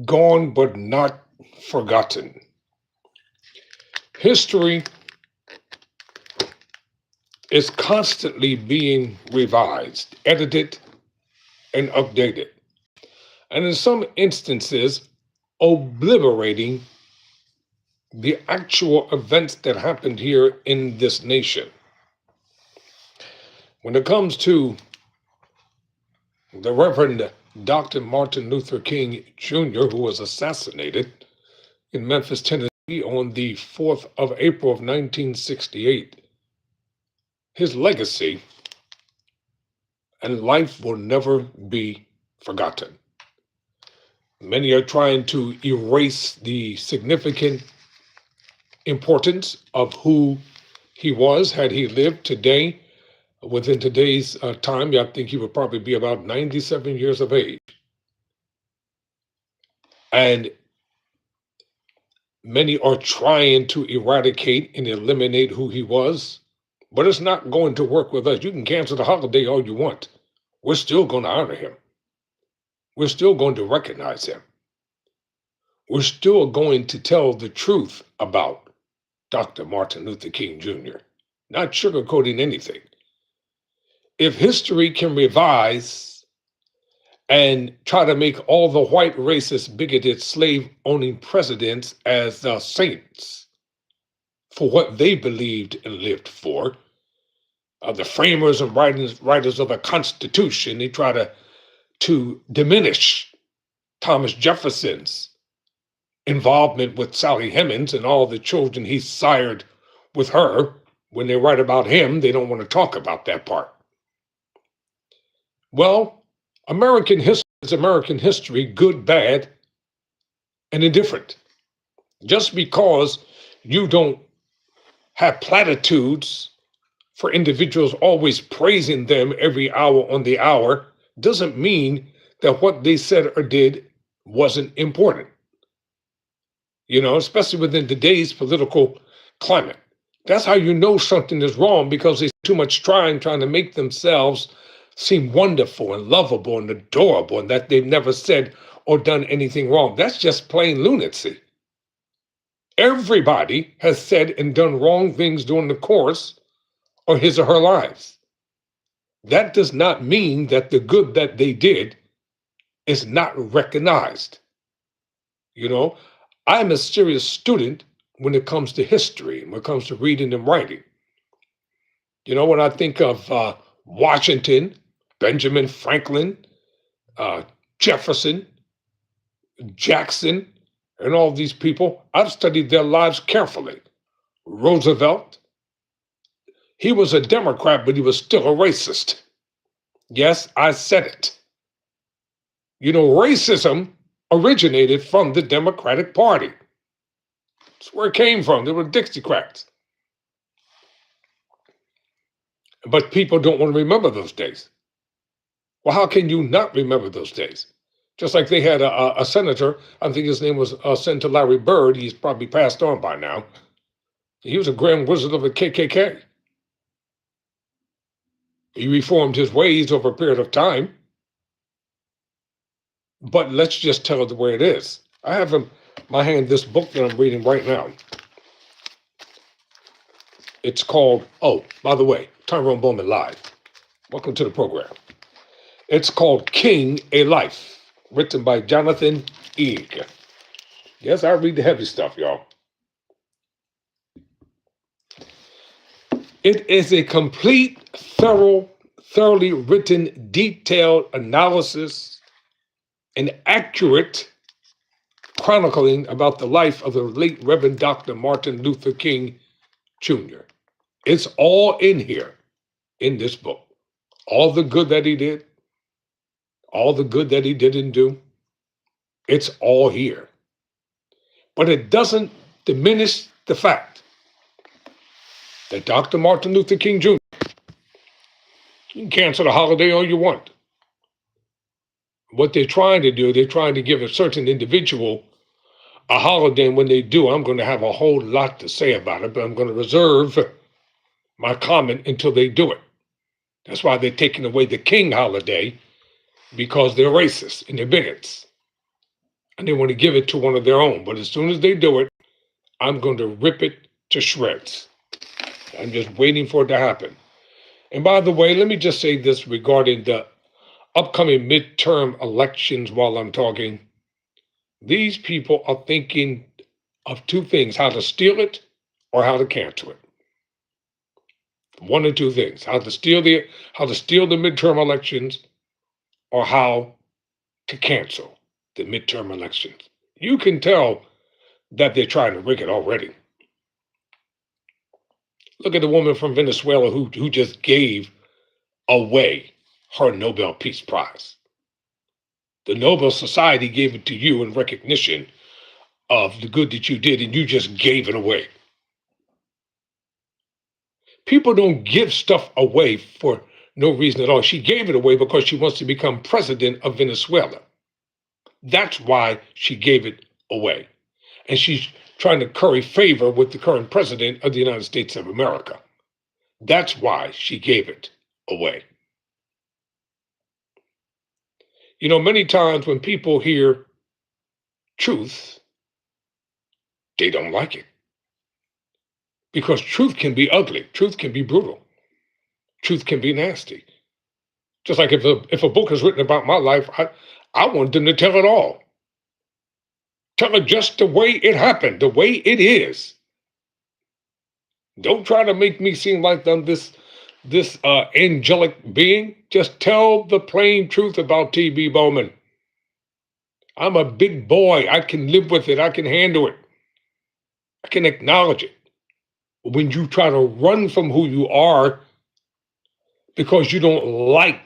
gone but not forgotten. History is constantly being revised, edited, and updated, and in some instances, obliterating the actual events that happened here in this nation. When it comes to the Reverend Dr. Martin Luther King Jr., who was assassinated in Memphis, Tennessee on the 4th of April of 1968, his legacy and life will never be forgotten. Many are trying to erase the significant importance of who he was had he lived today. Within today's time, I think he would probably be about 97 years of age. And many are trying to eradicate and eliminate who he was, but it's not going to work with us. You can cancel the holiday all you want. We're still going to honor him. We're still going to recognize him. We're still going to tell the truth about Dr. Martin Luther King Jr., not sugarcoating anything. If history can revise and try to make all the white racist, bigoted, slave owning presidents as saints for what they believed and lived for, the framers and writers of the Constitution, they try to diminish Thomas Jefferson's involvement with Sally Hemings and all the children he sired with her. When they write about him, they don't want to talk about that part. Well, American history is American history, good, bad, and indifferent. Just because you don't have platitudes for individuals always praising them every hour on the hour doesn't mean that what they said or did wasn't important. Especially within today's political climate. That's how you know something is wrong, because there's too much trying to make themselves seem wonderful and lovable and adorable, and that they've never said or done anything wrong. That's just plain lunacy. Everybody has said and done wrong things during the course of his or her lives. That does not mean that the good that they did is not recognized. I'm a serious student when it comes to history, when it comes to reading and writing. When I think of Washington, Benjamin Franklin, Jefferson, Jackson, and all these people, I've studied their lives carefully. Roosevelt, he was a Democrat, but he was still a racist. Yes, I said it. Racism originated from the Democratic Party. That's where it came from. They were Dixiecrats. But people don't want to remember those days. Well, how can you not remember those days? Just like they had a senator, I think his name was Senator Larry Bird. He's probably passed on by now. He was a grand wizard of the KKK. He reformed his ways over a period of time. But let's just tell it the way it is. I have in my hand this book that I'm reading right now. It's called, by the way, Tyrone Bowman Live. Welcome to the program. It's called King, A Life, written by Jonathan Eig. Yes, I read the heavy stuff, y'all. It is a complete, thoroughly written, detailed analysis and accurate chronicling about the life of the late Reverend Dr. Martin Luther King Jr. It's all in here, in this book. All the good that he did, all the good that he didn't do, it's all here. But it doesn't diminish the fact that Dr. Martin Luther King Jr., you can cancel the holiday all you want. What they're trying to do, they're trying to give a certain individual a holiday, and when they do, I'm going to have a whole lot to say about it, but I'm going to reserve my comment until they do it. That's why they're taking away the King holiday, because they're racist and they're bigots. and they want to give it to one of their own. But as soon as they do it, I'm going to rip it to shreds. I'm just waiting for it to happen. And by the way, let me just say this regarding the upcoming midterm elections while I'm talking. These people are thinking of two things: how to steal it or how to cancel it. One or two things: how to steal the midterm elections or how to cancel the midterm elections. You can tell that they're trying to rig it already. Look at the woman from Venezuela who just gave away her Nobel Peace Prize. The Nobel Society gave it to you in recognition of the good that you did, and you just gave it away. People don't give stuff away for no reason at all. She gave it away because she wants to become president of Venezuela. That's why she gave it away. And she's trying to curry favor with the current president of the United States of America. That's why she gave it away. You know, many times when people hear truth, they don't like it. Because truth can be ugly, truth can be brutal, truth can be nasty. Just like if a book is written about my life, I want them to tell it all. Tell it just the way it happened, the way it is. Don't try to make me seem like I'm this angelic being. Just tell the plain truth about T.B. Bowman. I'm a big boy. I can live with it. I can handle it. I can acknowledge it. When you try to run from who you are because you don't like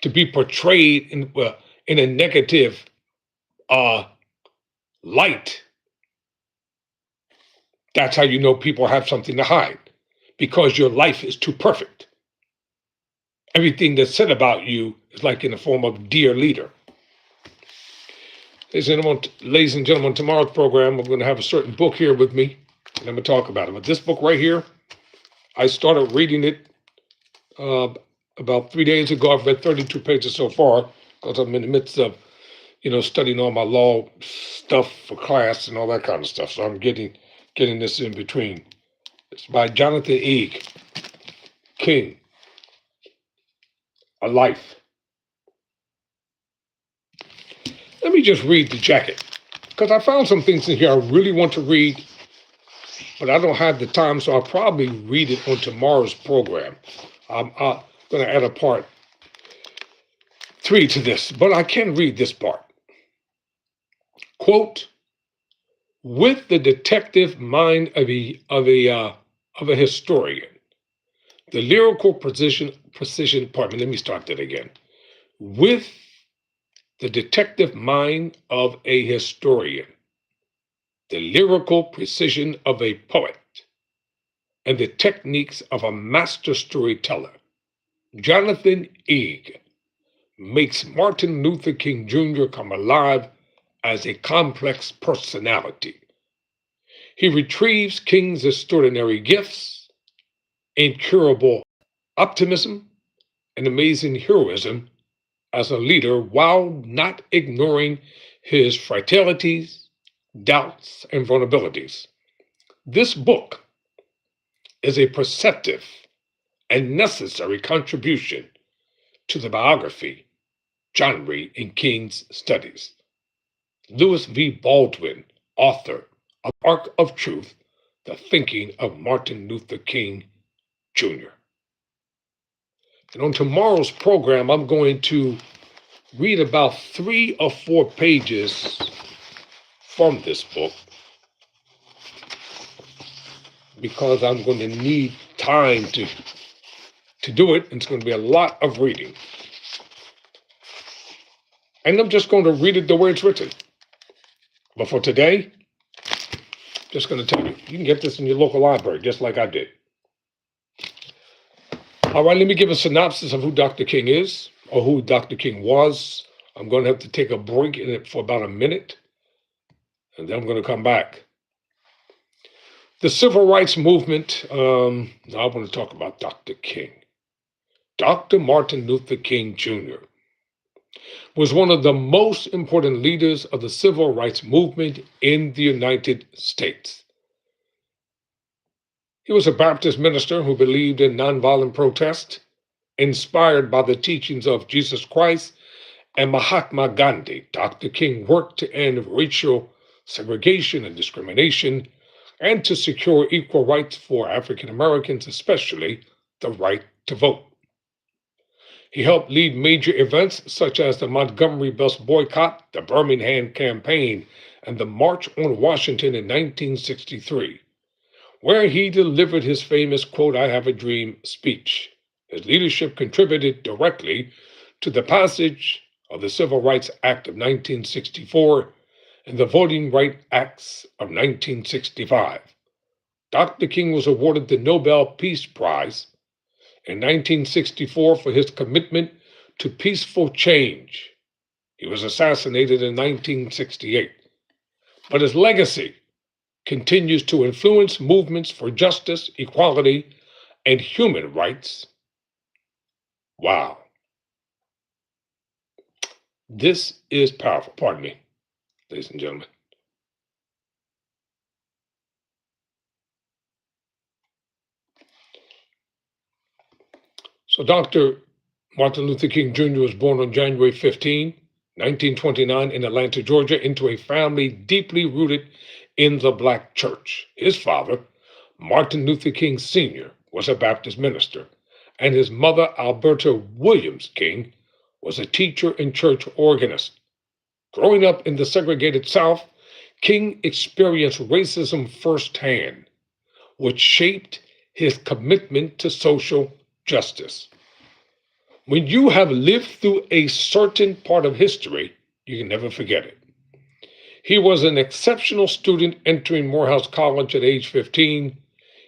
to be portrayed in a negative light, that's how you know people have something to hide, because your life is too perfect. Everything that's said about you is like in the form of dear leader. Ladies and gentlemen, tomorrow's program, I'm going to have a certain book here with me, and I'm going to talk about it. But this book right here, I started reading it about 3 days ago. I've read 32 pages so far because I'm in the midst of, studying all my law stuff for class and all that kind of stuff. So I'm getting this in between. It's by Jonathan Eig, King, A Life. Let me just read the jacket, because I found some things in here I really want to read, but I don't have the time, so I'll probably read it on tomorrow's program. I'm going to add a part 3 to this, but I can read this part. Quote, with the detective mind of a historian, the lyrical precision, pardon me, let me start that again. With the detective mind of a historian, the lyrical precision of a poet, and the techniques of a master storyteller, Jonathan Eig makes Martin Luther King Jr. come alive as a complex personality. He retrieves King's extraordinary gifts, incurable optimism, and amazing heroism as a leader while not ignoring his fragilities, doubts, and vulnerabilities. This book is a perceptive and necessary contribution to the biography genre in King's studies. Lewis V. Baldwin, author of Arc of Truth, The Thinking of Martin Luther King Jr. And on tomorrow's program, I'm going to read about 3 or 4 pages from this book, because I'm going to need time to do it. It's going to be a lot of reading. And I'm just going to read it the way it's written. But for today, just going to tell you, you can get this in your local library, just like I did. All right, let me give a synopsis of who Dr. King is, or who Dr. King was. I'm going to have to take a break in it for about a minute, and then I'm going to come back. The civil rights movement, I want to talk about Dr. King. Dr. Martin Luther King Jr. was one of the most important leaders of the civil rights movement in the United States. He was a Baptist minister who believed in nonviolent protest, inspired by the teachings of Jesus Christ and Mahatma Gandhi. Dr. King worked to end racial segregation and discrimination and to secure equal rights for African Americans, especially the right to vote. He helped lead major events such as the Montgomery bus boycott, the Birmingham campaign, and the March on Washington in 1963, where he delivered his famous quote, "I have a dream" speech. His leadership contributed directly to the passage of the Civil Rights Act of 1964 and the Voting Rights Acts of 1965. Dr. King was awarded the Nobel Peace Prize in 1964 for his commitment to peaceful change. He was assassinated in 1968, but his legacy continues to influence movements for justice, equality, and human rights. Wow, this is powerful. Pardon me, ladies and gentlemen. So, Dr. Martin Luther King Jr. was born on January 15, 1929, in Atlanta, Georgia, into a family deeply rooted in the Black church. His father, Martin Luther King Sr., was a Baptist minister, and his mother, Alberta Williams King, was a teacher and church organist. Growing up in the segregated South, King experienced racism firsthand, which shaped his commitment to social justice. When you have lived through a certain part of history, you can never forget it. He was an exceptional student entering Morehouse College at age 15.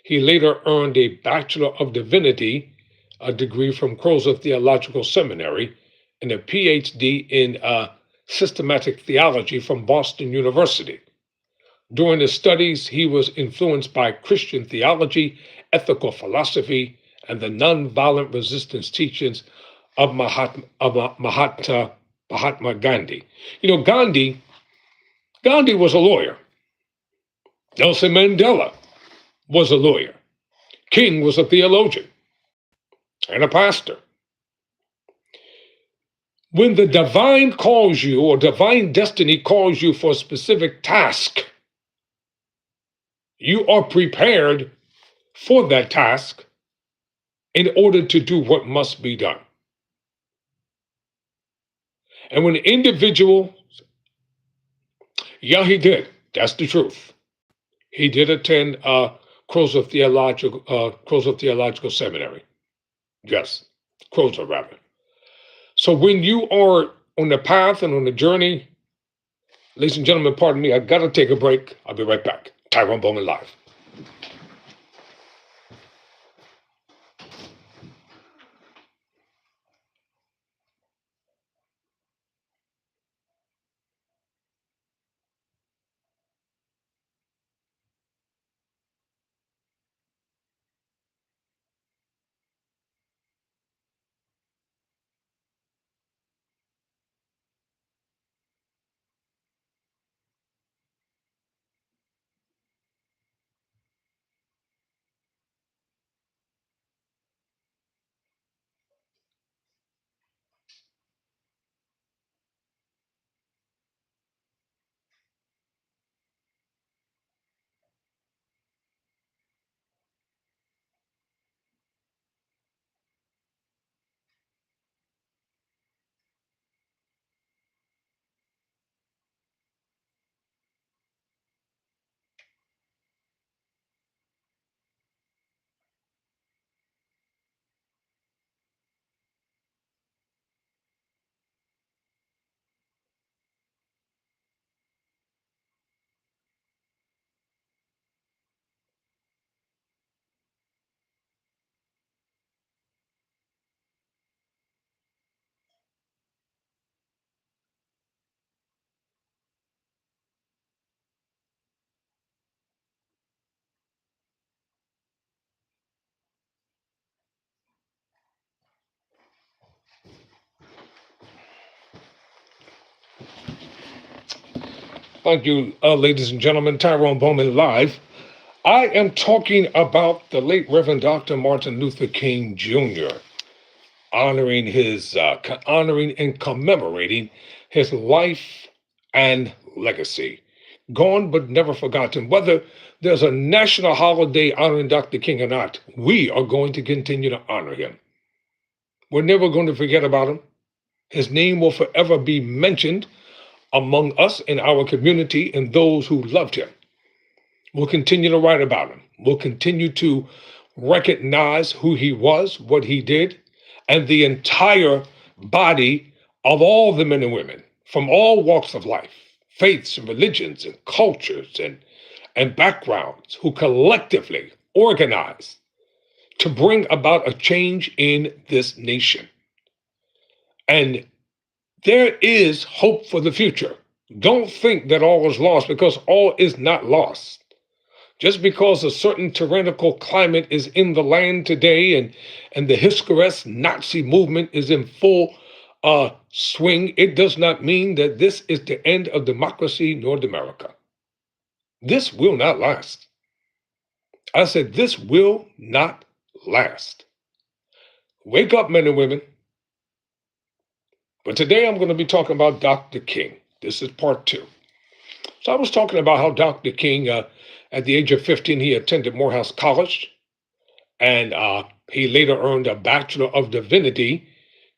He later earned a Bachelor of Divinity, a degree from Crozet Theological Seminary, and a PhD in systematic theology from Boston University. During his studies, he was influenced by Christian theology, ethical philosophy, and the nonviolent resistance teachings of Mahatma Gandhi. You know, Gandhi was a lawyer. Nelson Mandela was a lawyer. King was a theologian and a pastor. When the divine calls you or divine destiny calls you for a specific task, you are prepared for that task in order to do what must be done. And when the individual, yeah, he did. That's the truth. He did attend Crozet Theological Seminary. Yes, Crozet rather. So when you are on the path and on the journey, ladies and gentlemen, pardon me, I got to take a break. I'll be right back. Tyrone Bowman Live. Thank you, ladies and gentlemen. Tyrone Bowman live. I am talking about the late Reverend Dr. Martin Luther King Jr., honoring and commemorating his life and legacy. Gone but never forgotten. Whether there's a national holiday honoring Dr. King or not, we are going to continue to honor him. We're never going to forget about him. His name will forever be mentioned among us in our community and those who loved him. We'll continue to write about him. We'll continue to recognize who he was, what he did, and the entire body of all the men and women from all walks of life, faiths and religions and cultures and backgrounds who collectively organized to bring about a change in this nation. And there is hope for the future. Don't think that all is lost, because all is not lost. Just because a certain tyrannical climate is in the land today and the Hiscarest Nazi movement is in full swing, it does not mean that this is the end of democracy nor America. This will not last. I said, this will not last. Wake up, men and women. But today I'm going to be talking about Dr. King. This is part 2. So I was talking about how Dr. King, at the age of 15, he attended Morehouse College, and he later earned a Bachelor of Divinity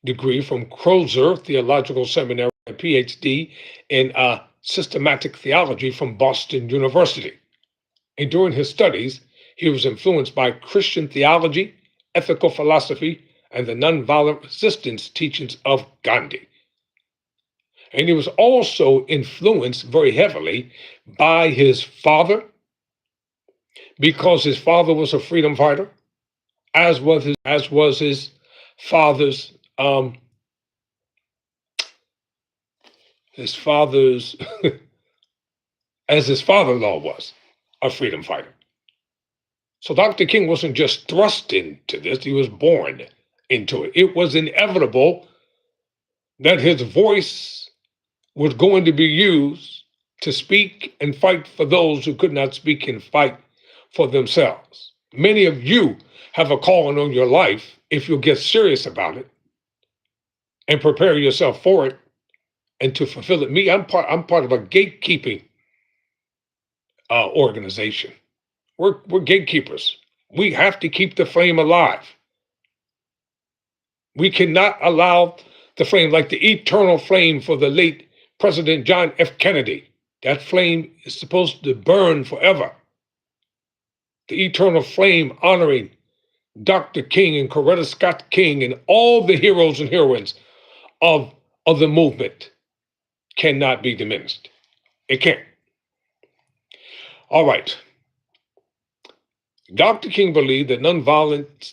degree from Crozer Theological Seminary, a Ph.D. in systematic theology from Boston University. And during his studies, he was influenced by Christian theology, ethical philosophy, and the nonviolent resistance teachings of Gandhi. And he was also influenced very heavily by his father, because his father was a freedom fighter, as was his father's as his father-in-law was a freedom fighter. So Dr. King wasn't just thrust into this, he was born into it. It was inevitable that his voice was going to be used to speak and fight for those who could not speak and fight for themselves. Many of you have a calling on your life if you'll get serious about it and prepare yourself for it and to fulfill it. I'm part of a gatekeeping organization. We're gatekeepers. We have to keep the flame alive. We cannot allow the flame, like the eternal flame for the late President John F. Kennedy. That flame is supposed to burn forever. The eternal flame honoring Dr. King and Coretta Scott King and all the heroes and heroines of the movement cannot be diminished. It can't. All right. Dr. King believed that nonviolent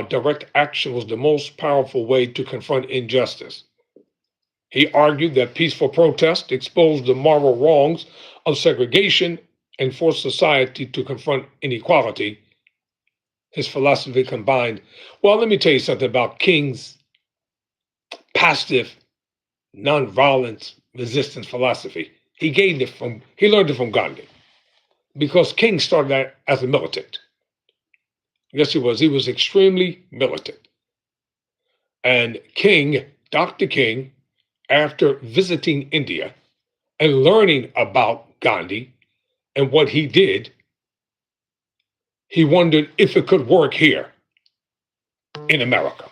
direct action was the most powerful way to confront injustice. He argued that peaceful protest exposed the moral wrongs of segregation and forced society to confront inequality. His philosophy combined, well, let me tell you something about King's passive nonviolent resistance philosophy. He learned it from Gandhi, because King started out as a militant. Yes, he was. He was extremely militant. And Dr. King, after visiting India and learning about Gandhi and what he did, he wondered if it could work here in America.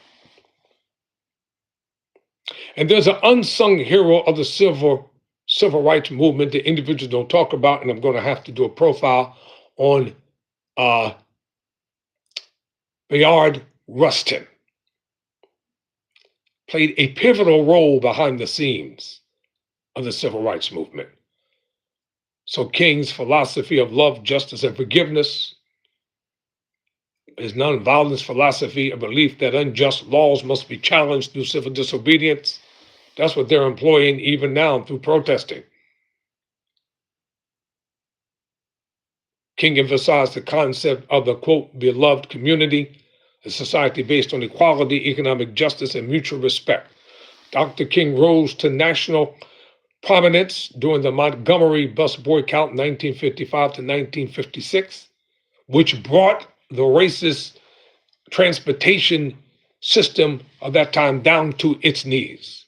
And there's an unsung hero of the civil rights movement that individuals don't talk about, and I'm going to have to do a profile on Bayard Rustin. Played a pivotal role behind the scenes of the civil rights movement. So King's philosophy of love, justice, and forgiveness, his nonviolence philosophy, a belief that unjust laws must be challenged through civil disobedience, that's what they're employing even now through protesting. King emphasized the concept of the, quote, beloved community, a society based on equality, economic justice, and mutual respect. Dr. King rose to national prominence during the Montgomery bus boycott in 1955 to 1956, which brought the racist transportation system of that time down to its knees,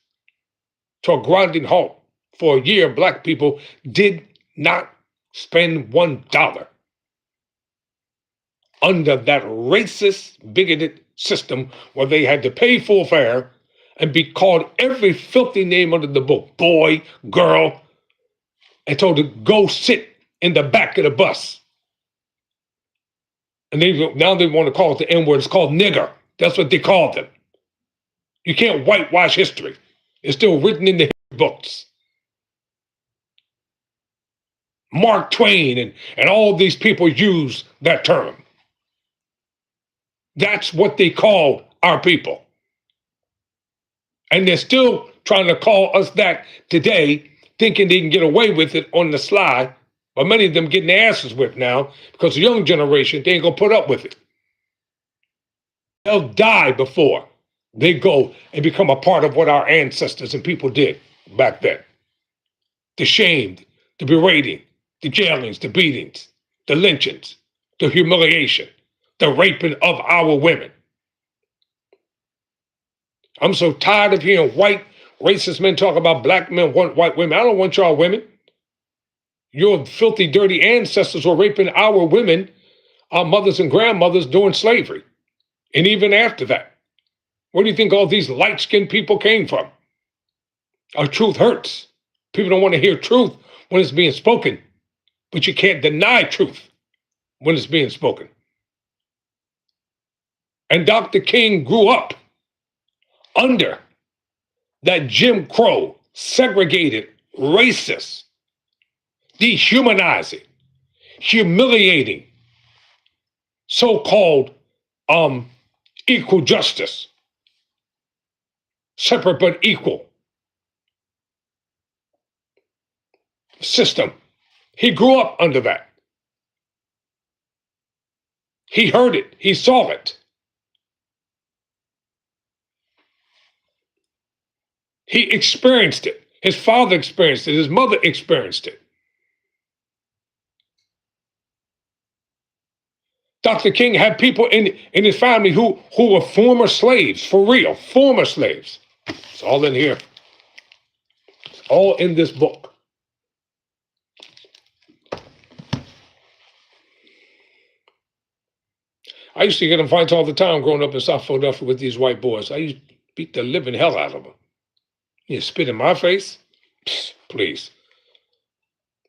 to a grinding halt. For a year, black people did not spend $1 under that racist, bigoted system where they had to pay full fare and be called every filthy name under the book, boy, girl, and told to go sit in the back of the bus. And now they want to call it the N word. It's called nigger. That's what they call them. You can't whitewash history. It's still written in the books. Mark Twain and all these people use that term. That's what they call our people. And they're still trying to call us that today, thinking they can get away with it on the sly. But many of them getting their asses whipped now because the young generation, they ain't gonna put up with it. They'll die before they go and become a part of what our ancestors and people did back then. The shamed, the berating, the jailings, the beatings, the lynchings, the humiliation, the raping of our women. I'm so tired of hearing white racist men talk about black men want white women. I don't want y'all women. Your filthy, dirty ancestors were raping our women, our mothers and grandmothers during slavery. And even after that. Where do you think all these light-skinned people came from? Our truth hurts. People don't want to hear truth when it's being spoken. But you can't deny truth when it's being spoken. And Dr. King grew up under that Jim Crow, segregated, racist, dehumanizing, humiliating, so-called equal justice, separate but equal system. He grew up under that. He heard it. He saw it. He experienced it. His father experienced it. His mother experienced it. Dr. King had people in his family who were former slaves, for real, former slaves. It's all in here. It's all in this book. I used to get in fights all the time growing up in South Philadelphia with these white boys. I used to beat the living hell out of them. You spit in my face? Psst, please.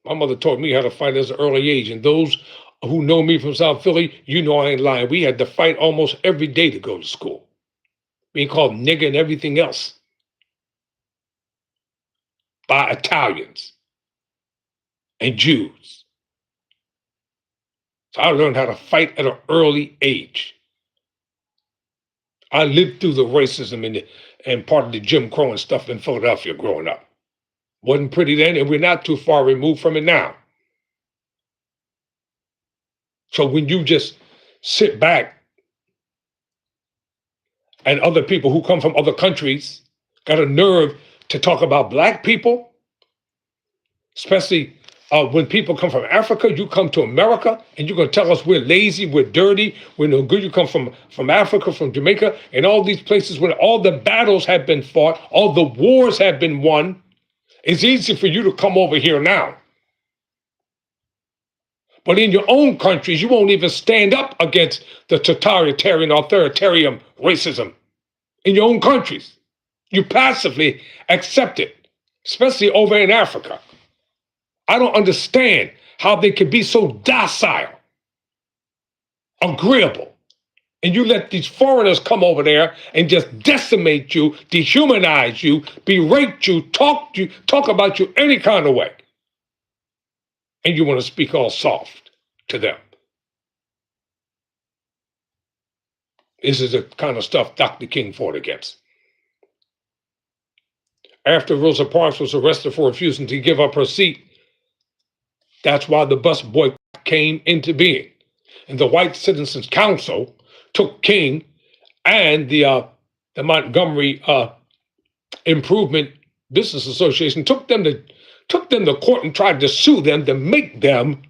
My mother taught me how to fight at an early age, and those who know me from South Philly, you know I ain't lying. We had to fight almost every day to go to school. Being called nigger and everything else by Italians and Jews. So I learned how to fight at an early age. I lived through the racism and part of the Jim Crow and stuff in Philadelphia growing up. Wasn't pretty then, and we're not too far removed from it now. So when you just sit back and other people who come from other countries got a nerve to talk about black people, especially when people come from Africa, you come to America and you're going to tell us we're lazy, we're dirty, we're no good. You come from Africa, from Jamaica, and all these places where all the battles have been fought, all the wars have been won. It's easy for you to come over here now. But in your own countries, you won't even stand up against the totalitarian, authoritarian racism. In your own countries, you passively accept it, especially over in Africa. I don't understand how they can be so docile, agreeable, and you let these foreigners come over there and just decimate you, dehumanize you, berate you, talk about you any kind of way. And you want to speak all soft to them. This is the kind of stuff Dr. King fought against. After Rosa Parks was arrested for refusing to give up her seat, that's why the bus boycott came into being. And the White Citizens Council took King and the Montgomery Improvement Business Association took them to court and tried to sue them to make them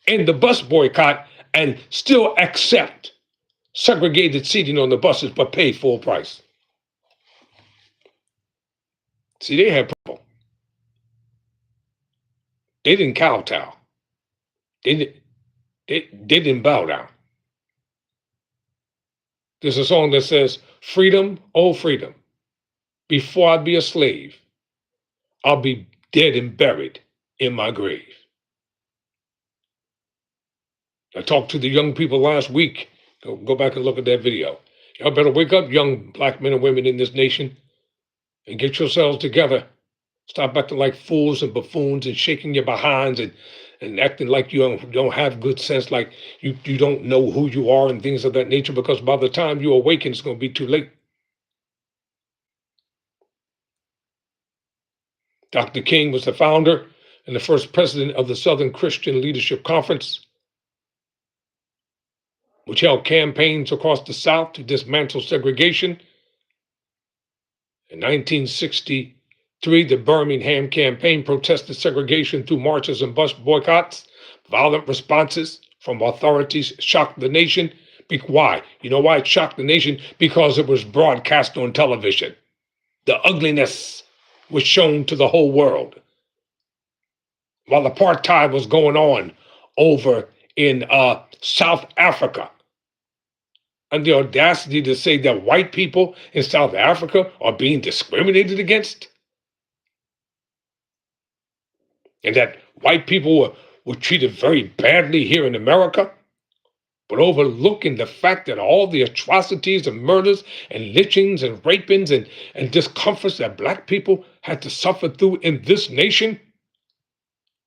end the bus boycott and still accept segregated seating on the buses but pay full price. See, they had people. They didn't kowtow. They didn't bow down. There's a song that says, "Freedom, oh freedom, before I be a slave, I'll be dead and buried in my grave." I talked to the young people last week. Go back and look at that video. Y'all better wake up, young black men and women in this nation, and get yourselves together. Stop acting like fools and buffoons and shaking your behinds and acting like you don't have good sense, like you don't know who you are and things of that nature, because by the time you awaken, it's going to be too late. Dr. King was the founder and the first president of the Southern Christian Leadership Conference, which held campaigns across the South to dismantle segregation. In 1963, the Birmingham campaign protested segregation through marches and bus boycotts. Violent responses from authorities shocked the nation. Why? You know why it shocked the nation? Because it was broadcast on television. The ugliness was shown to the whole world. While apartheid was going on over in South Africa, and the audacity to say that white people in South Africa are being discriminated against, and that white people were treated very badly here in America, but overlooking the fact that all the atrocities and murders and lynchings and rapings and discomforts that black people had to suffer through in this nation.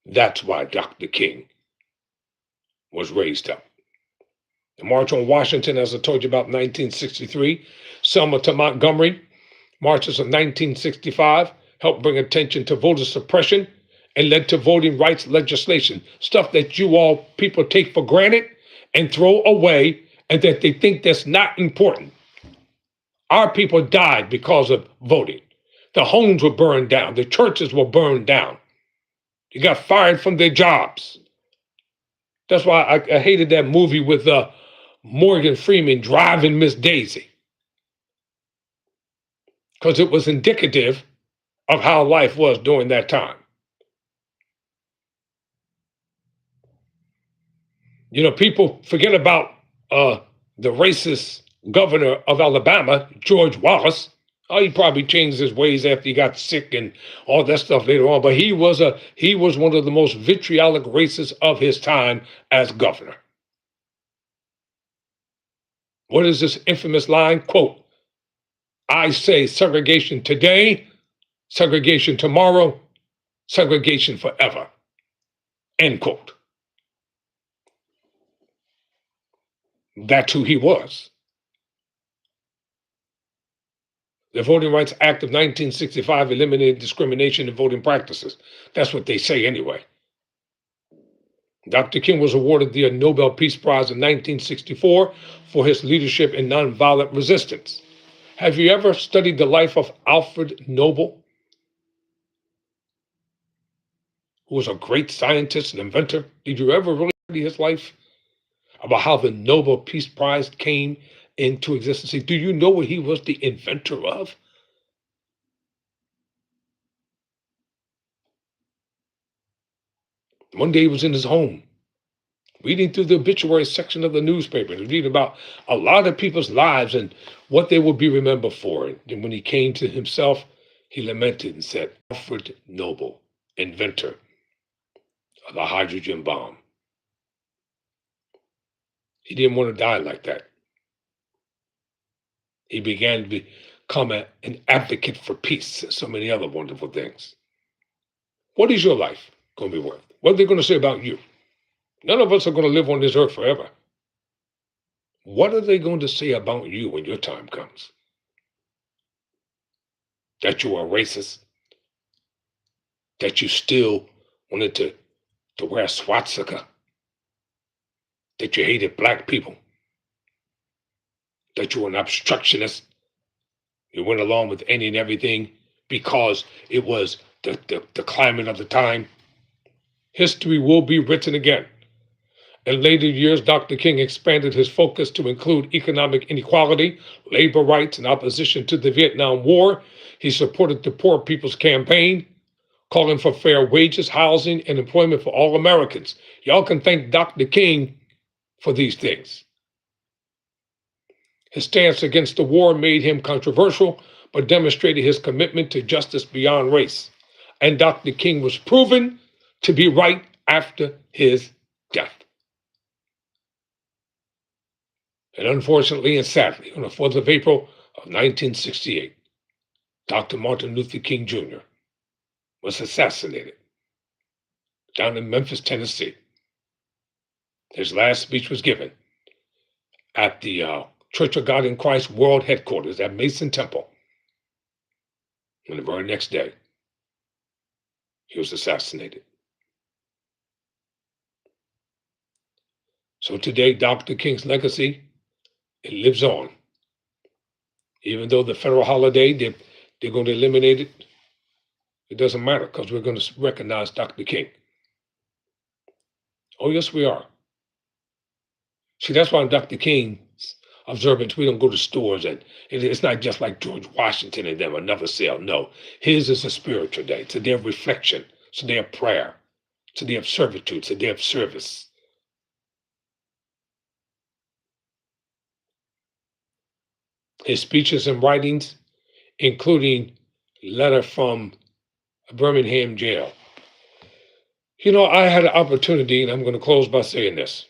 That's why Dr. King was raised up. The March on Washington, as I told you about, 1963. Selma to Montgomery, marches of 1965 helped bring attention to voter suppression and led to voting rights legislation, stuff that you all people take for granted and throw away and that they think that's not important. Our people died because of voting. The homes were burned down. The churches were burned down. They got fired from their jobs. That's why I hated that movie with Morgan Freeman, Driving Miss Daisy, because it was indicative of how life was during that time. You know, people forget about the racist governor of Alabama, George Wallace. Oh, he probably changed his ways after he got sick and all that stuff later on. But he was one of the most vitriolic racists of his time as governor. What is this infamous line? Quote, "I say segregation today, segregation tomorrow, segregation forever." End quote. That's who he was. The Voting Rights Act of 1965 eliminated discrimination in voting practices. That's what they say anyway. Dr. King was awarded the Nobel Peace Prize in 1964 for his leadership in nonviolent resistance. Have you ever studied the life of Alfred Nobel, who was a great scientist and inventor? Did you ever really study his life? About how the Nobel Peace Prize came into existence? Do you know what he was the inventor of? One day he was in his home, reading through the obituary section of the newspaper, and reading about a lot of people's lives and what they would be remembered for. And when he came to himself, he lamented and said, "Alfred Nobel, inventor of the hydrogen bomb." He didn't want to die like that. He began to become an advocate for peace and so many other wonderful things. What is your life going to be worth? What are they going to say about you? None of us are going to live on this earth forever. What are they going to say about you when your time comes? That you are racist? That you still wanted to wear a swastika? That you hated black people? That you were an obstructionist? You went along with any and everything because it was the climate of the time. History will be written again. In later years, Dr. King expanded his focus to include economic inequality, labor rights, and opposition to the Vietnam War. He supported the Poor People's Campaign, calling for fair wages, housing, and employment for all Americans. Y'all can thank Dr. King for these things. His stance against the war made him controversial, but demonstrated his commitment to justice beyond race. And Dr. King was proven to be right after his death. And unfortunately and sadly, on the 4th of April of 1968, Dr. Martin Luther King Jr. was assassinated down in Memphis, Tennessee. His last speech was given at the Church of God in Christ World Headquarters at Mason Temple. And the very next day, he was assassinated. So today, Dr. King's legacy, it lives on. Even though the federal holiday, they're going to eliminate it, it doesn't matter because we're going to recognize Dr. King. Oh, yes, we are. See, that's why Dr. King's observance, we don't go to stores and it's not just like George Washington and them, another sale. No, his is a spiritual day. It's a day of reflection. It's a day of prayer. It's a day of servitude. It's a day of service. His speeches and writings, including letter from Birmingham jail. You know, I had an opportunity, and I'm going to close by saying this.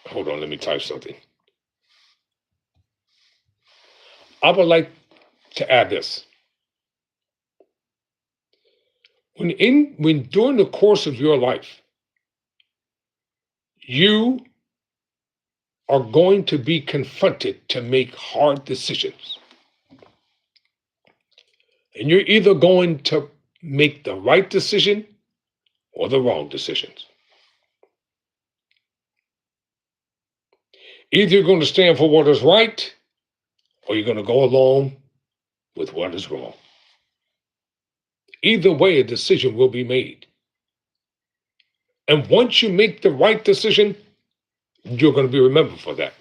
Hold on, let me type something. I would like to add this. When during the course of your life, you are going to be confronted to make hard decisions. And you're either going to make the right decision or the wrong decisions. Either you're going to stand for what is right or you're going to go along with what is wrong. Either way, a decision will be made. And once you make the right decision, you're going to be remembered for that.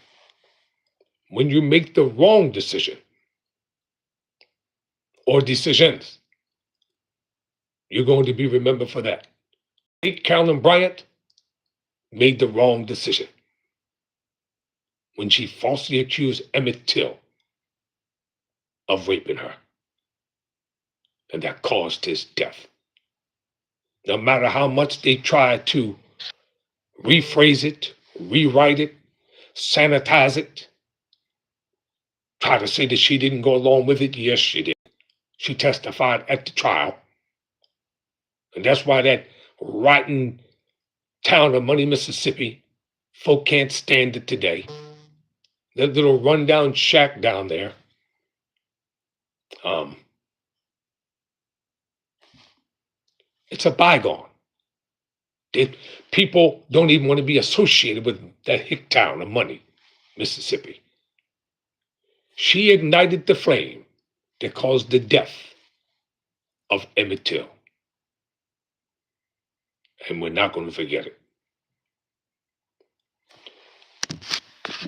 When you make the wrong decision or decisions, you're going to be remembered for that. Carolyn Bryant made the wrong decision when she falsely accused Emmett Till of raping her. And that caused his death. No matter how much they tried to rephrase it, rewrite it, sanitize it, try to say that she didn't go along with it, yes, she did. She testified at the trial. And that's why that rotten town of Money, Mississippi, folk can't stand it today. That little rundown shack down there. It's a bygone. People don't even want to be associated with that hick town of Money, Mississippi. She ignited the flame that caused the death of Emmett Till. And we're not going to forget it.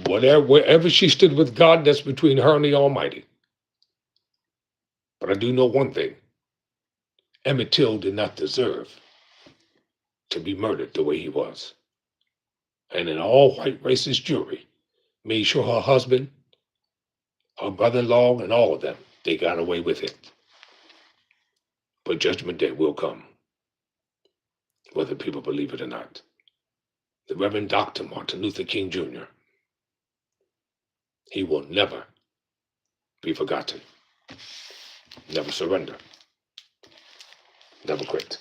Wherever she stood with God, that's between her and the Almighty. But I do know one thing. Emmett Till did not deserve to be murdered the way he was. And an all-white racist jury made sure her husband, her brother-in-law, and all of them, they got away with it. But Judgment Day will come, whether people believe it or not. The Reverend Dr. Martin Luther King Jr., he will never be forgotten. Never surrender. Never quit.